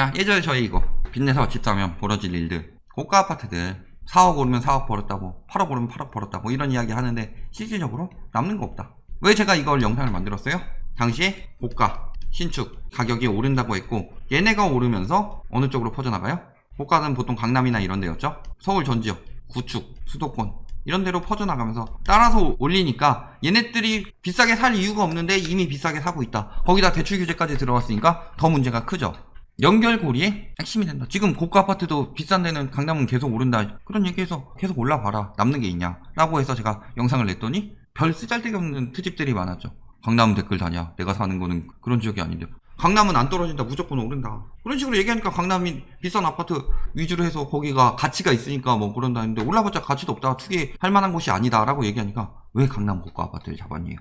자, 예전에 저희 이거 빚내서 집 사면 벌어질 일들, 고가 아파트들 4억 오르면 4억 벌었다고, 8억 오르면 8억 벌었다고 이런 이야기 하는데 실질적으로 남는 거 없다. 왜 제가 이걸 영상을 만들었어요? 당시에 고가 신축 가격이 오른다고 했고, 얘네가 오르면서 어느 쪽으로 퍼져나가요? 고가는 보통 강남이나 이런 데였죠. 서울 전지역, 구축, 수도권 이런 데로 퍼져나가면서 따라서 올리니까 얘네들이 비싸게 살 이유가 없는데 이미 비싸게 사고 있다. 거기다 대출 규제까지 들어갔으니까 더 문제가 크죠. 연결고리의 핵심이 된다. 지금 고가 아파트도 비싼 데는 강남은 계속 오른다. 그런 얘기해서 계속 올라봐라. 남는 게 있냐 라고 해서 제가 영상을 냈더니 별 쓰잘데기 없는 트집들이 많았죠. 강남은 댓글 다냐, 내가 사는 거는 그런 지역이 아닌데 강남은 안 떨어진다, 무조건 오른다, 그런 식으로 얘기하니까 강남이 비싼 아파트 위주로 해서 거기가 가치가 있으니까 뭐 그런다는데, 올라봤자 가치도 없다, 투기할 만한 곳이 아니다 라고 얘기하니까 왜 강남 고가 아파트를 잡았니?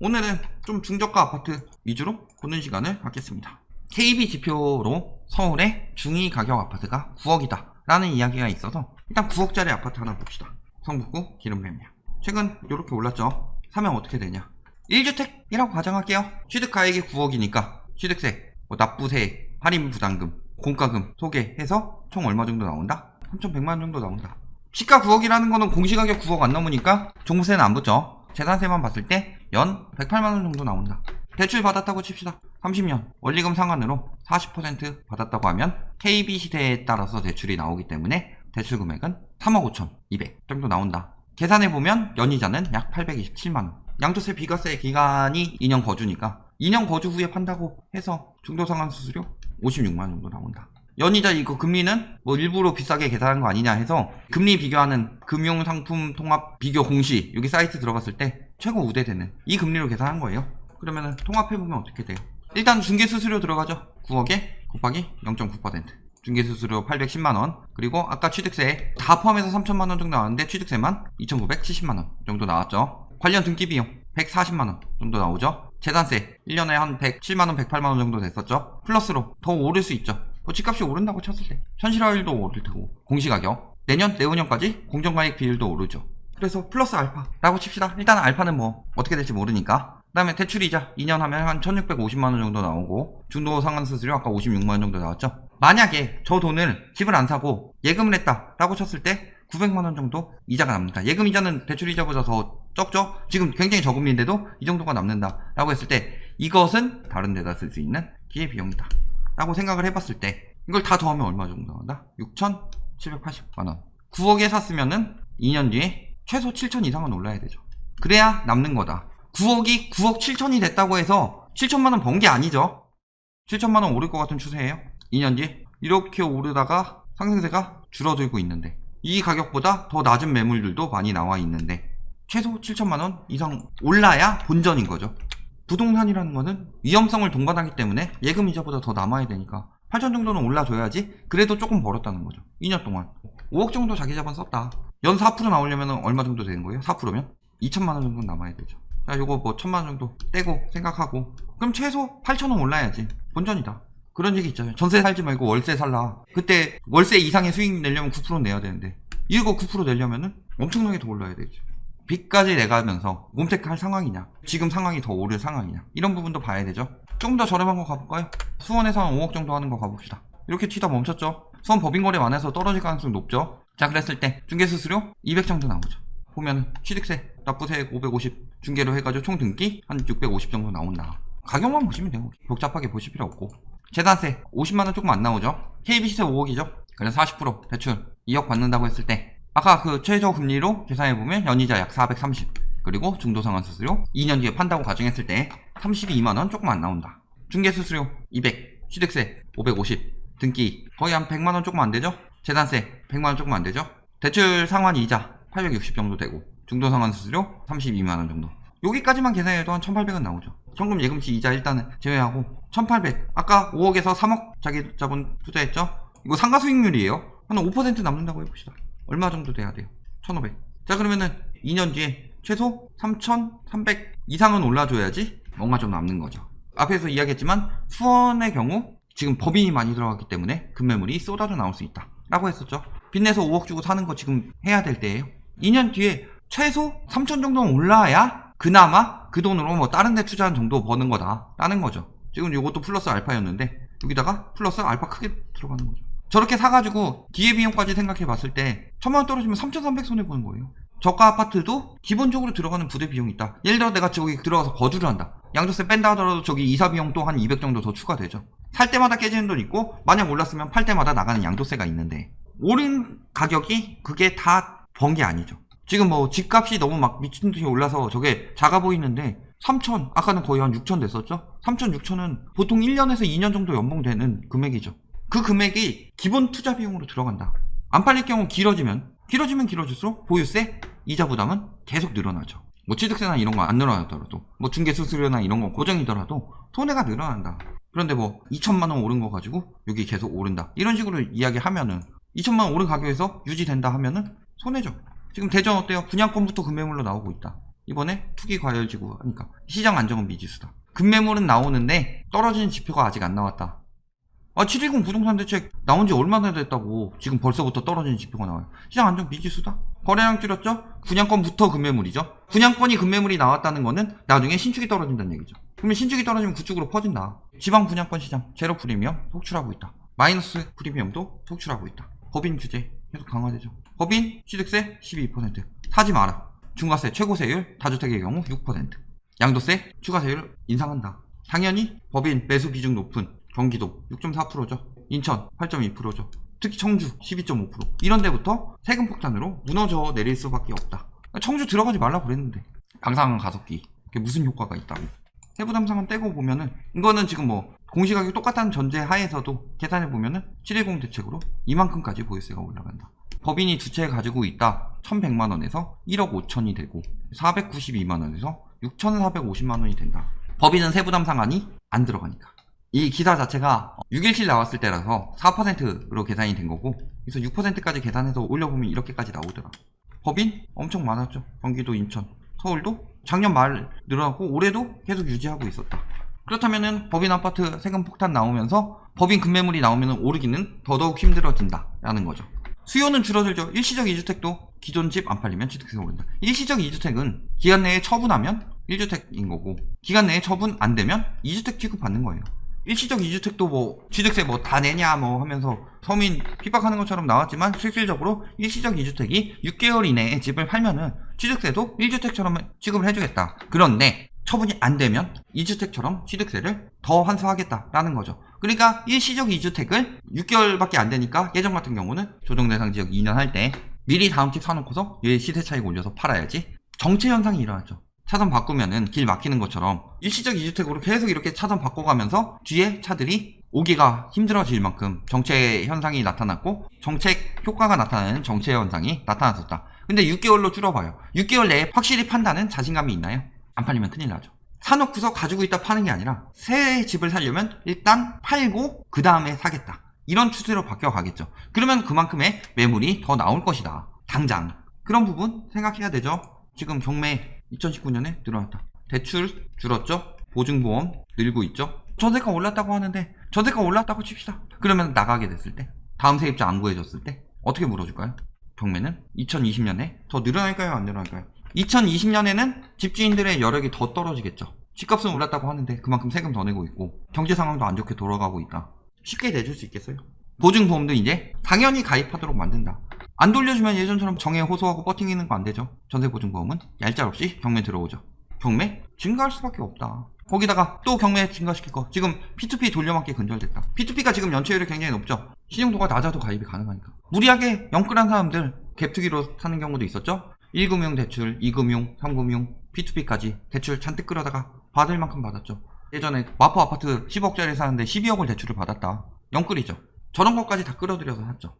오늘은 좀 중저가 아파트 위주로 보는 시간을 갖겠습니다. KB 지표로 서울의 중위 가격 아파트가 9억이다 라는 이야기가 있어서 일단 9억짜리 아파트 하나 봅시다. 성북구 기름매매 최근 이렇게 올랐죠. 사면 어떻게 되냐, 1주택이라고 가정할게요. 취득가액이 9억이니까 취득세, 납부세, 할인부담금, 공과금 소개해서 총 얼마 정도 나온다? 3,100만원 정도 나온다. 시가 9억이라는 거는 공시가격 9억 안 넘으니까 종부세는 안 붙죠. 재산세만 봤을 때 연 108만원 정도 나온다. 대출 받았다고 칩시다. 30년 원리금 상환으로 40% 받았다고 하면 KB 시대에 따라서 대출이 나오기 때문에 대출 금액은 3억 5,200 정도 나온다. 계산해보면 연이자는 약 827만원. 양도세 비과세 기간이 2년 거주니까 2년 거주 후에 판다고 해서 중도상환수수료 56만원 정도 나온다. 연이자 이거 금리는 뭐 일부러 비싸게 계산한 거 아니냐 해서 금리 비교하는 금융상품 통합 비교 공시 여기 사이트 들어갔을 때 최고 우대되는 이 금리로 계산한 거예요. 그러면은 통합해보면 어떻게 돼요? 일단 중개수수료 들어가죠. 9억에 곱하기 0.9%, 중개수수료 810만원, 그리고 아까 취득세 다 포함해서 3천만원 정도 나왔는데 취득세만 2,970만원 정도 나왔죠. 관련 등기비용 140만원 정도 나오죠. 재산세 1년에 한 107만원 108만원 정도 됐었죠. 플러스로 더 오를 수 있죠. 뭐 집값이 오른다고 쳤을 때 현실화율도 오를 테고, 공시가격 내년 내후년까지 공정가액 비율도 오르죠. 그래서 플러스 알파라고 칩시다. 일단 알파는 뭐 어떻게 될지 모르니까. 그 다음에 대출이자 2년 하면 한 1,650만원 정도 나오고, 중도상환수수료 아까 56만원 정도 나왔죠. 만약에 저 돈을 집을 안 사고 예금을 했다 라고 쳤을 때 900만원 정도 이자가 남는다. 예금 이자는 대출 이자보다 더 적죠? 지금 굉장히 저금리인데도 이 정도가 남는다 라고 했을 때 이것은 다른 데다 쓸 수 있는 기회비용이다 라고 생각을 해봤을 때 이걸 다 더하면 얼마 정도 나온다? 6,780만원. 9억에 샀으면은 2년 뒤에 최소 7천 이상은 올라야 되죠. 그래야 남는 거다. 9억이 9억 7천이 됐다고 해서 7천만원 번 게 아니죠. 7천만원 오를 것 같은 추세예요. 2년 뒤에 이렇게 오르다가 상승세가 줄어들고 있는데, 이 가격보다 더 낮은 매물들도 많이 나와 있는데 최소 7천만원 이상 올라야 본전인 거죠. 부동산이라는 거는 위험성을 동반하기 때문에 예금 이자보다 더 남아야 되니까 8천 정도는 올라줘야지 그래도 조금 벌었다는 거죠. 2년 동안 5억 정도 자기 자본 썼다. 연 4% 나오려면 얼마 정도 되는 거예요? 4%면 2천만원 정도 남아야 되죠. 자, 요거 뭐 1,000만원 정도 떼고 생각하고, 그럼 최소 8천원 올라야지 본전이다. 그런 얘기 있잖아요. 전세 살지 말고 월세 살라. 그때 월세 이상의 수익 내려면 9% 내야 되는데 이거 9% 내려면은 엄청나게 더 올라야 되죠. 빚까지 내가면서 몸택할 상황이냐, 지금 상황이 더 오를 상황이냐, 이런 부분도 봐야 되죠. 조금 더 저렴한 거 가볼까요? 수원에서 한 5억 정도 하는 거 가봅시다. 이렇게 튀다 멈췄죠. 수원 법인거래 완해서 떨어질 가능성이 높죠. 자, 그랬을 때 중개수수료 200 정도 나오죠. 보면은 취득세, 납부세 550 중개로 해가지고 총 등기 한 650 정도 나온다. 가격만 보시면 돼요. 복잡하게 보실 필요 없고. 재산세 50만원 조금 안 나오죠. KB시세 5억이죠. 그래서 40% 대출 2억 받는다고 했을 때 아까 그 최저 금리로 계산해보면 연이자 약 430, 그리고 중도상환수수료 2년 뒤에 판다고 가정했을 때 32만원 조금 안 나온다. 중개수수료 200, 취득세 550, 등기 거의 한 100만원 조금 안 되죠. 재산세 100만원 조금 안 되죠. 대출 상환 이자 860 정도 되고, 중도상환수수료 32만원 정도. 여기까지만 계산해도 한 1,800은 나오죠. 현금 예금시 이자 일단은 제외하고 1,800. 아까 5억에서 3억 자기 자본 투자했죠. 이거 상가 수익률이에요. 한 5% 남는다고 해봅시다. 얼마 정도 돼야 돼요? 1,500. 자, 그러면은 2년 뒤에 최소 3,300 이상은 올라줘야지 뭔가 좀 남는 거죠. 앞에서 이야기했지만 수원의 경우 지금 법인이 많이 들어갔기 때문에 급매물이 쏟아져 나올 수 있다 라고 했었죠. 빚내서 5억 주고 사는 거 지금 해야 될 때예요. 2년 뒤에 최소 3천 정도는 올라야 그나마 그 돈으로 뭐 다른 데 투자한 정도 버는 거다 라는 거죠. 지금 이것도 플러스 알파였는데 여기다가 플러스 알파 크게 들어가는 거죠. 저렇게 사가지고 기회비용까지 생각해 봤을 때 1000만원 떨어지면 3300 손해보는 거예요. 저가 아파트도 기본적으로 들어가는 부대 비용이 있다. 예를 들어 내가 저기 들어가서 거주를 한다. 양도세 뺀다 하더라도 저기 이사 비용 또 한 200 정도 더 추가되죠. 살 때마다 깨지는 돈 있고 만약 올랐으면 팔 때마다 나가는 양도세가 있는데 오른 가격이 그게 다 번 게 아니죠. 지금 뭐 집값이 너무 막 미친 듯이 올라서 저게 작아 보이는데 3천, 아까는 거의 한 6천 됐었죠? 3천, 6천은 보통 1년에서 2년 정도 연봉되는 금액이죠. 그 금액이 기본 투자 비용으로 들어간다. 안 팔릴 경우 길어지면 길어질수록 보유세, 이자 부담은 계속 늘어나죠. 뭐 취득세나 이런 거 안 늘어나더라도 뭐 중개수수료나 이런 거 고정이더라도 손해가 늘어난다. 그런데 뭐 2천만 원 오른 거 가지고 여기 계속 오른다. 이런 식으로 이야기하면은 2천만 원 오른 가격에서 유지된다 하면은 손해죠. 지금 대전 어때요? 분양권부터 금매물로 나오고 있다. 이번에 투기 과열지구 하니까 시장 안정은 미지수다. 금매물은 나오는데 떨어지는 지표가 아직 안 나왔다. 710 부동산 대책 나온 지 얼마나 됐다고 지금 벌써부터 떨어지는 지표가 나와요. 시장 안정 미지수다? 거래량 줄였죠? 분양권부터 금매물이죠. 분양권이 금매물이 나왔다는 거는 나중에 신축이 떨어진다는 얘기죠. 그러면 신축이 떨어지면 그쪽으로 퍼진다. 지방 분양권 시장 제로 프리미엄 속출하고 있다. 마이너스 프리미엄도 속출하고 있다. 법인 규제 계속 강화되죠. 법인 취득세 12%. 사지 마라. 중과세 최고세율 다주택의 경우 6%. 양도세 추가세율 인상한다. 당연히 법인 매수 비중 높은 경기도 6.4%죠. 인천 8.2%죠. 특히 청주 12.5%. 이런 데부터 세금 폭탄으로 무너져 내릴 수밖에 없다. 청주 들어가지 말라고 그랬는데 방사능 가속기 그게 무슨 효과가 있다고. 세부담상은 떼고 보면은 이거는 지금 뭐 공시가격 똑같다는 전제 하에서도 계산해 보면은 710 대책으로 이만큼까지 보유세가 올라간다. 법인이 두 채 가지고 있다 1100만원에서 1억 5천이 되고 492만원에서 6450만원이 된다. 법인은 세부담 상한이 안 들어가니까. 이 기사 자체가 6일씩 나왔을 때라서 4%로 계산이 된 거고 그래서 6%까지 계산해서 올려보면 이렇게까지 나오더라. 법인 엄청 많았죠. 경기도, 인천, 서울도 작년 말 늘어났고 올해도 계속 유지하고 있었다. 그렇다면은 법인 아파트 세금 폭탄 나오면서 법인 금매물이 나오면 오르기는 더더욱 힘들어진다 라는 거죠. 수요는 줄어들죠. 일시적 2주택도 기존 집 안 팔리면 취득세가 오른다. 일시적 2주택은 기간 내에 처분하면 1주택인 거고 기간 내에 처분 안 되면 2주택 취급받는 거예요. 일시적 2주택도 뭐 취득세 뭐 다 내냐 뭐 하면서 서민 핍박하는 것처럼 나왔지만 실질적으로 일시적 2주택이 6개월 이내에 집을 팔면은 취득세도 1주택처럼 취급을 해주겠다. 그런데 처분이 안 되면 2주택처럼 취득세를 더 환수하겠다라는 거죠. 그러니까 일시적 2주택을 6개월밖에 안 되니까 예전 같은 경우는 조정대상 지역 2년 할 때 미리 다음 집 사놓고서 얘 시세 차익 올려서 팔아야지. 정체 현상이 일어나죠. 차선 바꾸면은 길 막히는 것처럼 일시적 2주택으로 계속 이렇게 차선 바꿔가면서 뒤에 차들이 오기가 힘들어질 만큼 정체 현상이 나타났고 정책 효과가 나타나는 정체 현상이 나타났었다. 근데 6개월로 줄어봐요. 6개월 내에 확실히 판다는 자신감이 있나요? 안 팔리면 큰일 나죠. 사놓고서 가지고 있다 파는 게 아니라 새 집을 사려면 일단 팔고 그 다음에 사겠다. 이런 추세로 바뀌어가겠죠. 그러면 그만큼의 매물이 더 나올 것이다. 당장. 그런 부분 생각해야 되죠. 지금 경매 2019년에 늘어났다. 대출 줄었죠. 보증보험 늘고 있죠. 전세가 올랐다고 하는데 전세가 올랐다고 칩시다. 그러면 나가게 됐을 때 다음 세입자 안 구해줬을 때 어떻게 물어줄까요? 경매는 2020년에 더 늘어날까요? 안 늘어날까요? 2020년에는 집주인들의 여력이 더 떨어지겠죠. 집값은 올랐다고 하는데 그만큼 세금 더 내고 있고 경제 상황도 안 좋게 돌아가고 있다. 쉽게 내줄 수 있겠어요? 보증보험도 이제 당연히 가입하도록 만든다. 안 돌려주면 예전처럼 정에 호소하고 버팅기는 거 안 되죠. 전세보증보험은 얄짤없이 경매 들어오죠. 경매 증가할 수밖에 없다. 거기다가 또 경매 증가시킬 거. 지금 P2P 돌려막기 근절됐다. P2P가 지금 연체율이 굉장히 높죠. 신용도가 낮아도 가입이 가능하니까. 무리하게 영끌한 사람들 갭투기로 사는 경우도 있었죠. 1금융 대출, 2금융, 3금융, P2P까지 대출 잔뜩 끌어다가 받을 만큼 받았죠. 예전에 마포 아파트 10억짜리 사는데 12억을 대출을 받았다. 영끌이죠. 저런 것까지 다 끌어들여서 샀죠.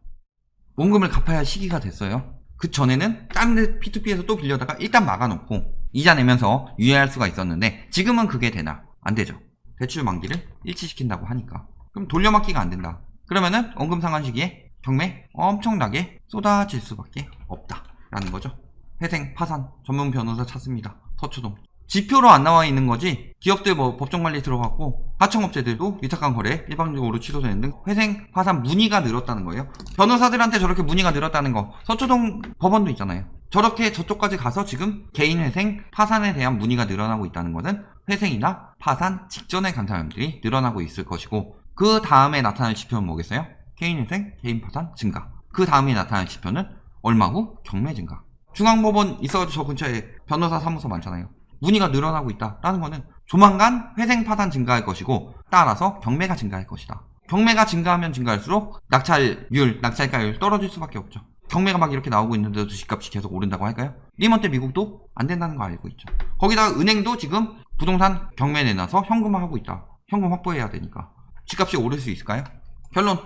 원금을 갚아야 할 시기가 됐어요. 그 전에는 다른 데 P2P에서 또 빌려다가 일단 막아놓고 이자 내면서 유예할 수가 있었는데 지금은 그게 되나? 안 되죠. 대출 만기를 일치시킨다고 하니까. 그럼 돌려막기가 안 된다. 그러면은 원금 상환 시기에 경매 엄청나게 쏟아질 수밖에 없다. 라는 거죠. 회생, 파산, 전문 변호사 찾습니다. 서초동. 지표로 안 나와 있는 거지 기업들 뭐 법정관리 들어갔고 하청업체들도 위탁한 거래 일방적으로 취소되는 등 회생, 파산 문의가 늘었다는 거예요. 변호사들한테 저렇게 문의가 늘었다는 거 서초동 법원도 있잖아요. 저렇게 저쪽까지 가서 지금 개인 회생, 파산에 대한 문의가 늘어나고 있다는 것은 회생이나 파산 직전에 간 사람들이 늘어나고 있을 것이고 그 다음에 나타날 지표는 뭐겠어요? 개인회생, 개인파산 증가. 그 다음에 나타날 지표는 얼마 후 경매 증가. 중앙법원 있어가지고 저 근처에 변호사 사무소 많잖아요. 문의가 늘어나고 있다라는 거는 조만간 회생 파산 증가할 것이고 따라서 경매가 증가할 것이다. 경매가 증가하면 증가할수록 낙찰율, 낙찰가율 떨어질 수밖에 없죠. 경매가 막 이렇게 나오고 있는데도 집값이 계속 오른다고 할까요? 리먼 때 미국도 안 된다는 거 알고 있죠. 거기다가 은행도 지금 부동산 경매 내놔서 현금화하고 있다. 현금 확보해야 되니까. 집값이 오를 수 있을까요? 결론,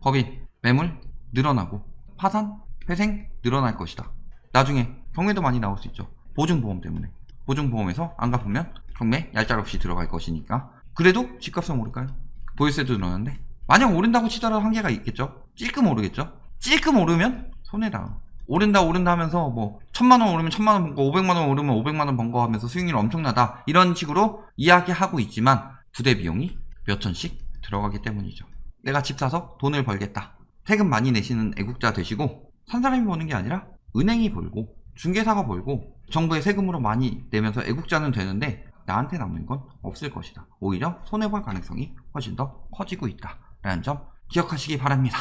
법인, 매물 늘어나고 파산, 회생 늘어날 것이다. 나중에 경매도 많이 나올 수 있죠. 보증보험 때문에. 보증보험에서 안 갚으면 경매 얄짤없이 들어갈 것이니까. 그래도 집값은 오를까요? 보유세도 늘어났는데 만약 오른다고 치더라도 한계가 있겠죠. 찔끔 오르겠죠. 찔끔 오르면 손해다. 오른다 하면서 뭐 1000만원 오르면 1000만원 번 거, 500만원 오르면 500만원 번 거 하면서 수익률 엄청나다 이런 식으로 이야기하고 있지만 부대 비용이 몇 천씩 들어가기 때문이죠. 내가 집 사서 돈을 벌겠다. 세금 많이 내시는 애국자 되시고 산 사람이 버는 게 아니라 은행이 벌고 중개사가 벌고 정부의 세금으로 많이 내면서 애국자는 되는데 나한테 남는 건 없을 것이다. 오히려 손해볼 가능성이 훨씬 더 커지고 있다 라는 점 기억하시기 바랍니다.